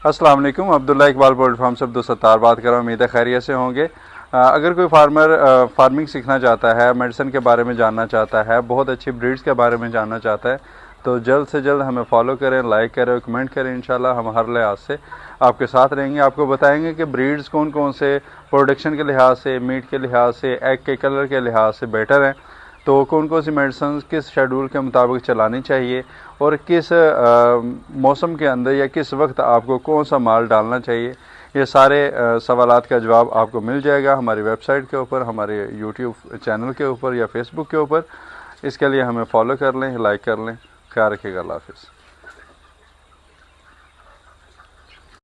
अस्सलाम वालेकुम। Abdullah Iqbal poultry farm से अब्दुल बात कर रहा हूँ। उम्मीद है खैरियत से होंगे। अगर कोई फार्मर फार्मिंग सीखना चाहता है, मेडिसिन के बारे में जानना चाहता है, बहुत अच्छी ब्रीड्स के बारे में जानना चाहता है, तो जल्द से जल्द हमें फॉलो करें, लाइक करें, कमेंट करें। इंशाल्लाह हम हर लिहाज से आपके साथ रहेंगे। आपको बताएंगे कि ब्रीड्स कौन कौन से प्रोडक्शन के लिहाज से, मीट के लिहाज से, एग के कलर के लिहाज से बेटर हैं, तो कौन कौन सी मेडिसिन किस शेड्यूल के मुताबिक चलानी चाहिए और किस मौसम के अंदर या किस वक्त आपको कौन सा माल डालना चाहिए, ये सारे सवालात का जवाब आपको मिल जाएगा हमारी वेबसाइट के ऊपर, हमारे यूट्यूब चैनल के ऊपर या फेसबुक के ऊपर। इसके लिए हमें फॉलो कर लें, लाइक कर लें। ख्याल रखिएगा। अल्लाह हाफ़िज़।